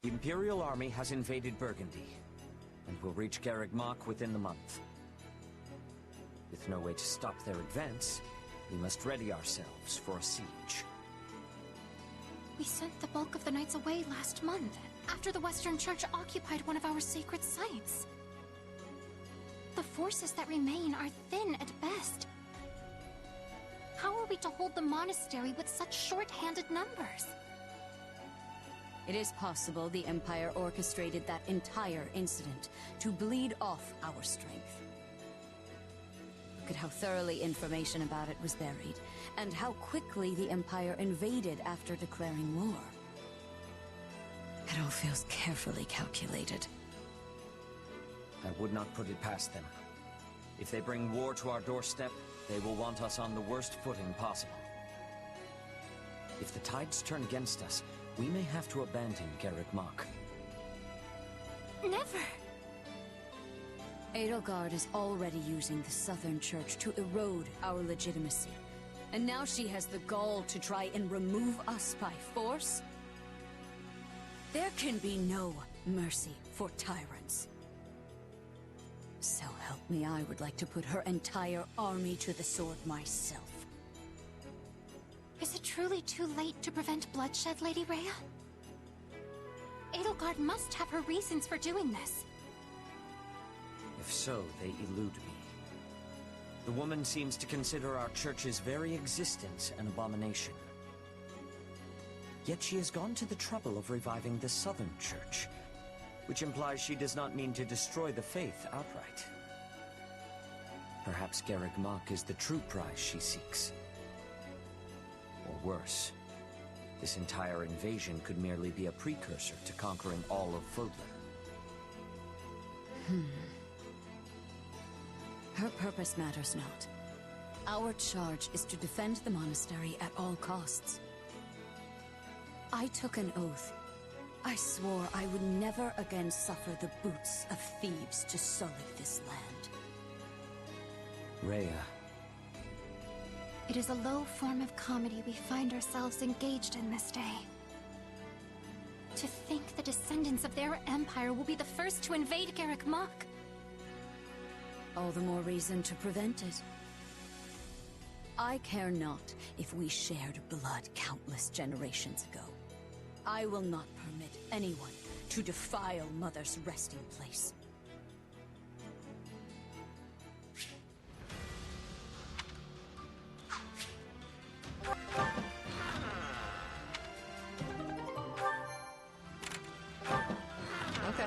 The Imperial army has invaded Burgundy, and will reach Garreg-Mach within the month. With no way to stop their advance, we must ready ourselves for a siege. We sent the bulk of the knights away last month, after the Western Church occupied one of our sacred sites. The forces that remain are thin at best. How are we to hold the monastery with such short-handed numbers? It is possible the Empire orchestrated that entire incident to bleed off our strength. Look at how thoroughly information about it was buried, and how quickly the Empire invaded after declaring war. It all feels carefully calculated. I would not put it past them. If they bring war to our doorstep, they will want us on the worst footing possible. If the tides turn against us, we may have to abandon Garreg-Mach. Never! Edelgard is already using the Southern Church to erode our legitimacy. And now she has the gall to try and remove us by force? There can be no mercy for tyrants. So help me, I would like to put her entire army to the sword myself. Is it truly too late to prevent bloodshed, Lady Rhea? Edelgard must have her reasons for doing this. If so, they elude me. The woman seems to consider our church's very existence an abomination. Yet she has gone to the trouble of reviving the Southern Church, which implies she does not mean to destroy the faith outright. Perhaps Garreg-Mach is the true prize she seeks. Or worse, this entire invasion could merely be a precursor to conquering all of Fodlan. Her purpose matters not. Our charge is to defend the monastery at all costs. I took an oath. I swore I would never again suffer the boots of thieves to sully this land. Rhea. It is a low form of comedy we find ourselves engaged in this day. To think the descendants of their empire will be the first to invade Garreg-Mach. All the more reason to prevent it. I care not if we shared blood countless generations ago. I will not permit anyone to defile Mother's resting place. Okay.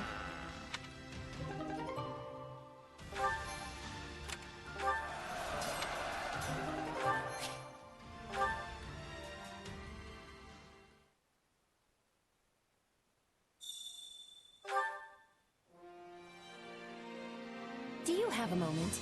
Do you have a moment?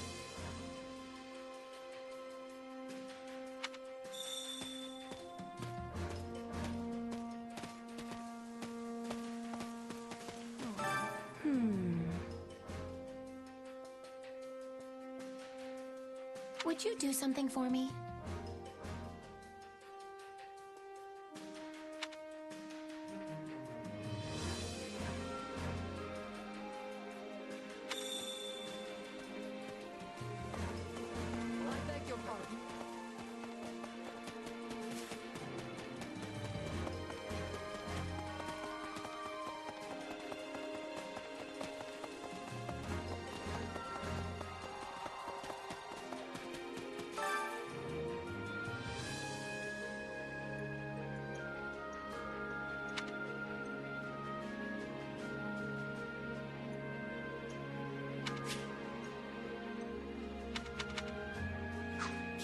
Would you do something for me? I beg your pardon.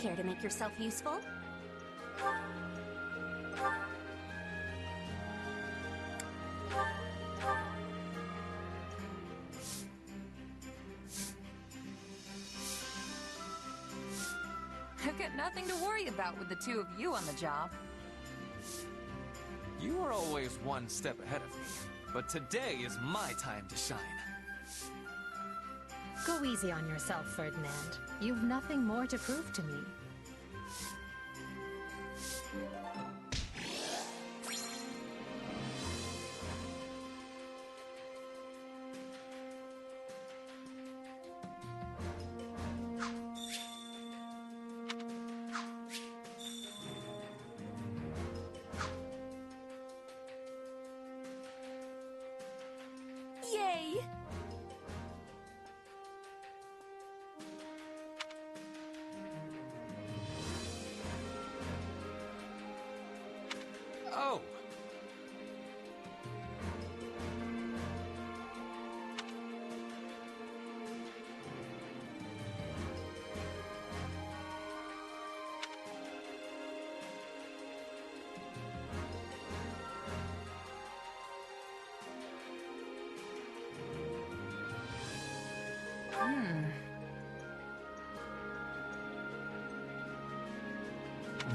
Care to make yourself useful? I've got nothing to worry about with the two of you on the job. You are always one step ahead of me, but today is my time to shine. Go easy on yourself, Ferdinand. You've nothing more to prove to me.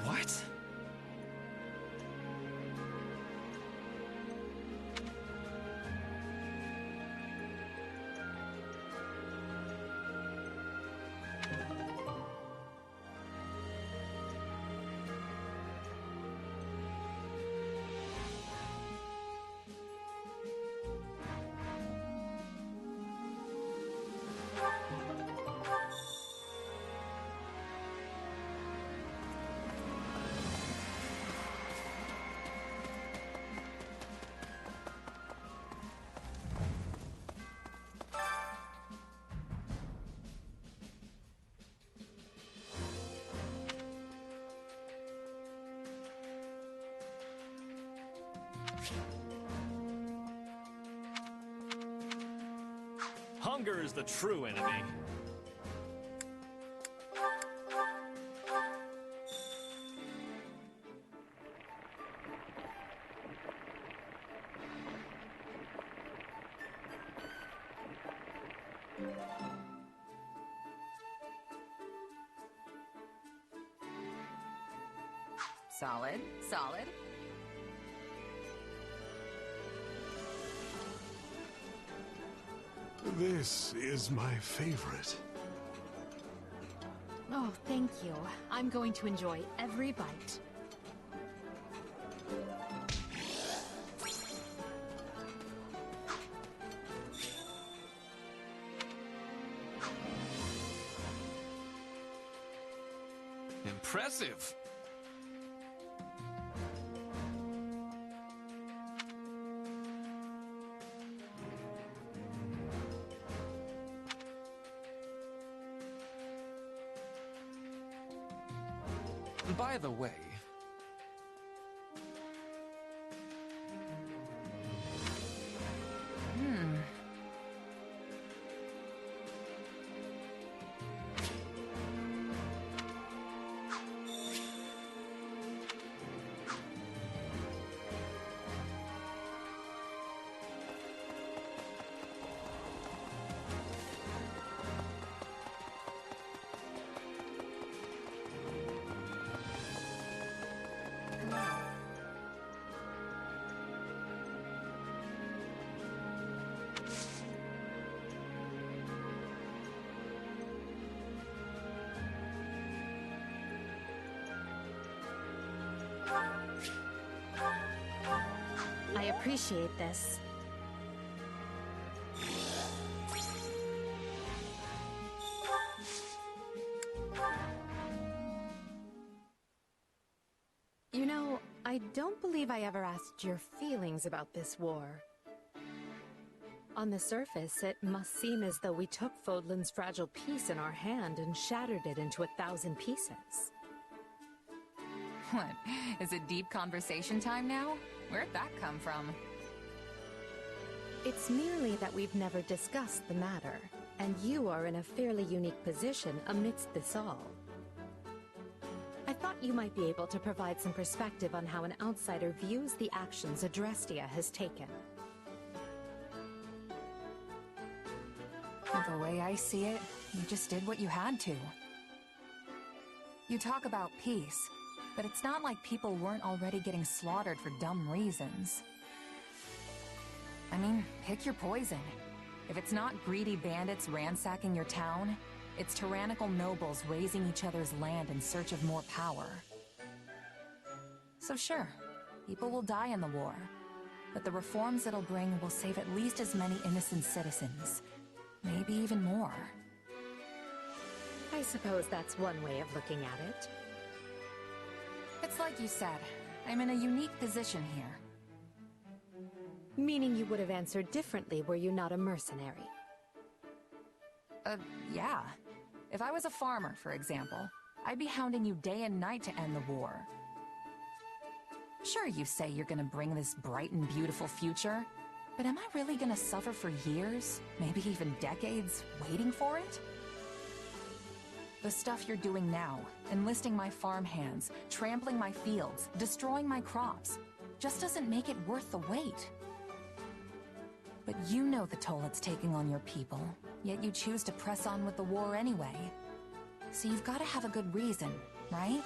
What? Hunger is the true enemy. Solid, solid. This is my favorite. Oh, thank you. I'm going to enjoy every bite. Impressive. By the way, I appreciate this. You know, I don't believe I ever asked your feelings about this war. On the surface, it must seem as though we took Fodlan's fragile piece in our hand and shattered it into 1,000 pieces. What? Is it deep conversation time now? Where'd that come from? It's merely that we've never discussed the matter, and you are in a fairly unique position amidst this all. I thought you might be able to provide some perspective on how an outsider views the actions Adrestia has taken. The way I see it, you just did what you had to. You talk about peace, but it's not like people weren't already getting slaughtered for dumb reasons. I mean, pick your poison. If it's not greedy bandits ransacking your town, it's tyrannical nobles razing each other's land in search of more power. So sure, people will die in the war, but the reforms it'll bring will save at least as many innocent citizens. Maybe even more. I suppose that's one way of looking at it. It's like you said, I'm in a unique position here. Meaning you would have answered differently were you not a mercenary. Yeah. If I was a farmer, for example, I'd be hounding you day and night to end the war. Sure, you say you're gonna bring this bright and beautiful future, but am I really gonna suffer for years, maybe even decades, waiting for it? The stuff you're doing now, enlisting my farmhands, trampling my fields, destroying my crops, just doesn't make it worth the wait. But you know the toll it's taking on your people, Yet you choose to press on with the war anyway. So you've got to have a good reason, right?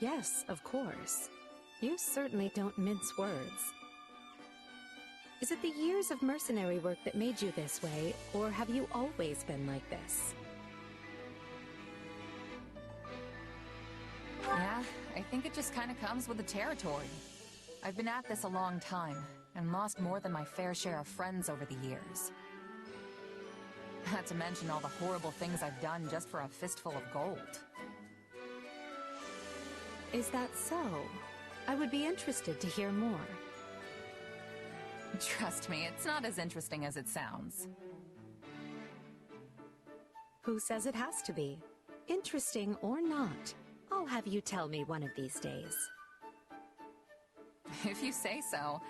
Yes, of course. You certainly don't mince words. Is it the years of mercenary work that made you this way, or have you always been like this? Yeah, I think it just kind of comes with the territory. I've been at this a long time, and lost more than my fair share of friends over the years. Not to mention all the horrible things I've done just for a fistful of gold. Is that so? I would be interested to hear more. Trust me, it's not as interesting as it sounds. Who says it has to be? Interesting or not, I'll have you tell me one of these days. If you say so.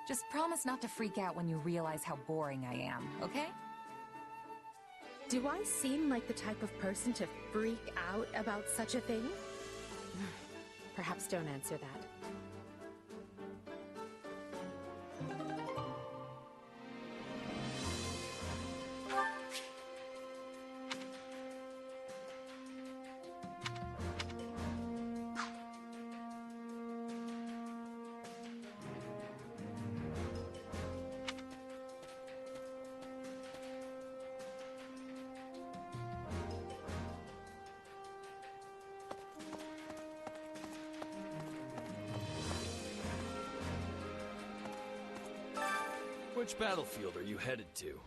Just promise not to freak out when you realize how boring I am, okay? Do I seem like the type of person to freak out about such a thing? Perhaps don't answer that. Which battlefield are you headed to?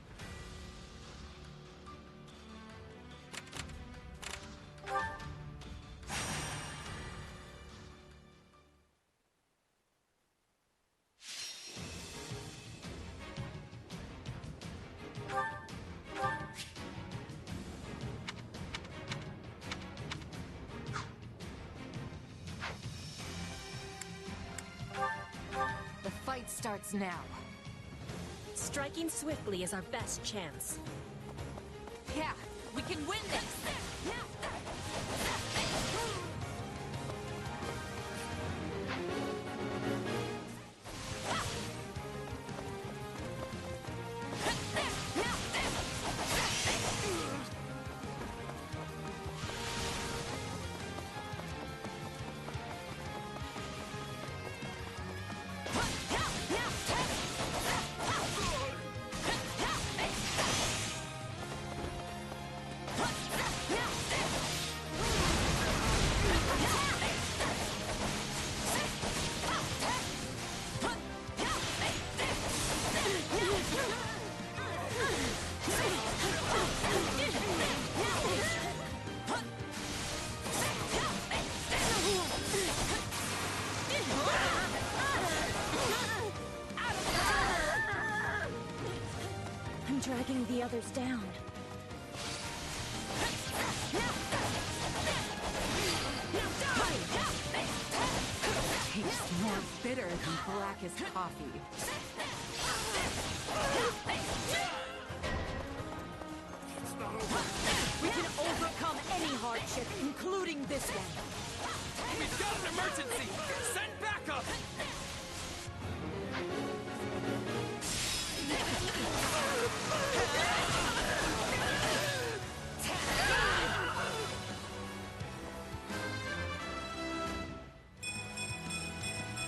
The fight starts now. Striking swiftly is our best chance. Yeah, we can win this! I'm dragging the others down. Tastes more bitter than blackest coffee. We can overcome any hardship, including this one. We've got an emergency! Send backup!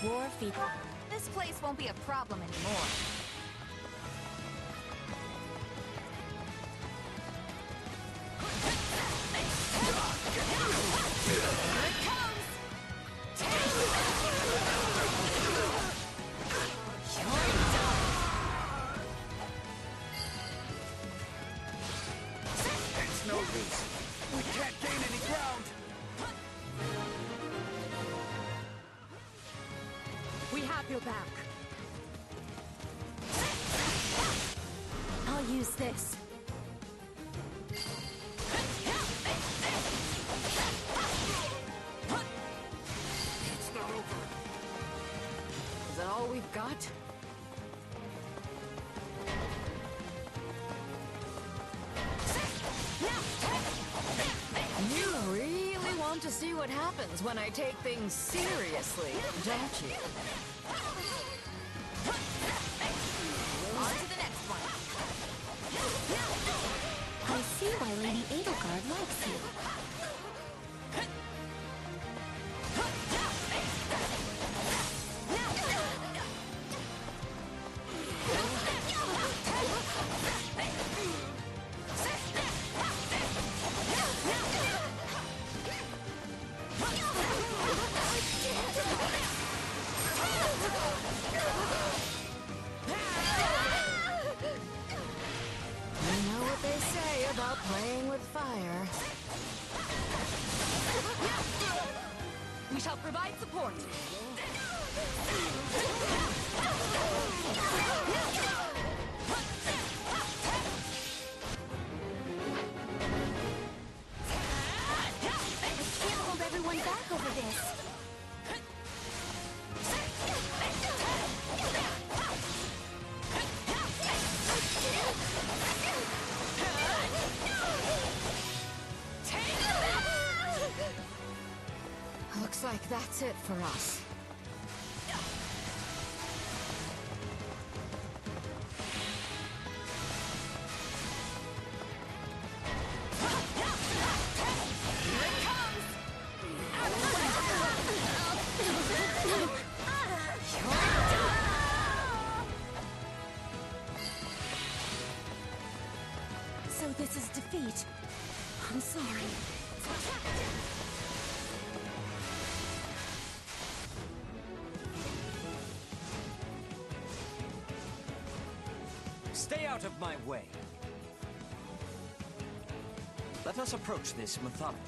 War fever. This place won't be a problem anymore. Here it comes! It's no use. We can't gain any ground. We have your back. I'll use this. It's not over. Is that all we've got? You really want to see what happens when I take things seriously, don't you? On to the next one. That's it for us. So this is defeat. I'm sorry. Stay out of my way. Let us approach this methodically.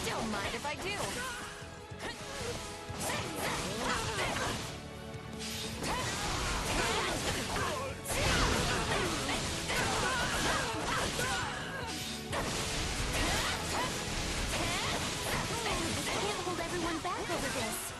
Don't mind if I do. Can't hold everyone back over this.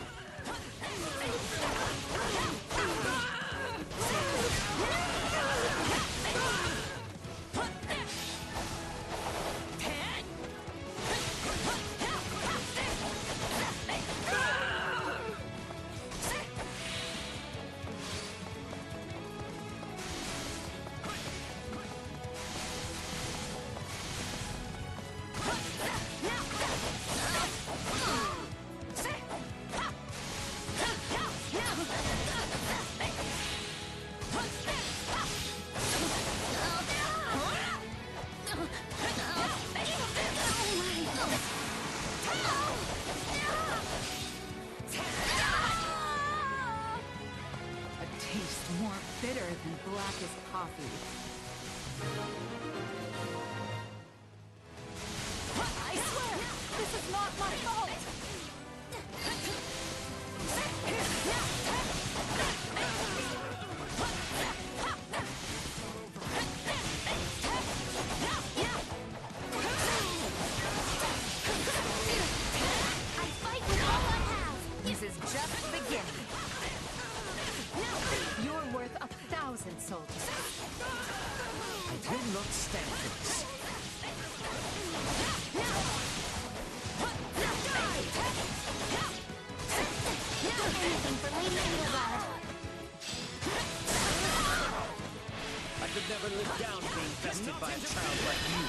A taste more bitter than blackest coffee. I swear, this is not my fault! I fight with all I have. This is just the beginning. You're worth 1,000 soldiers. I will not stand for this. Anything for Lady Edelgard. I could never live down being bested by a child like you.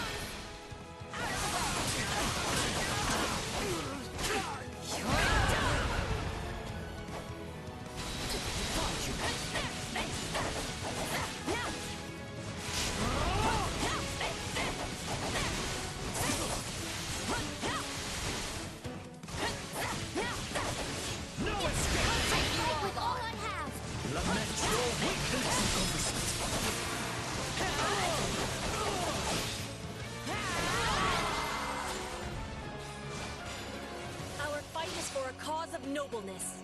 With all I have. Lament your weakness. Our fight is for a cause of nobleness.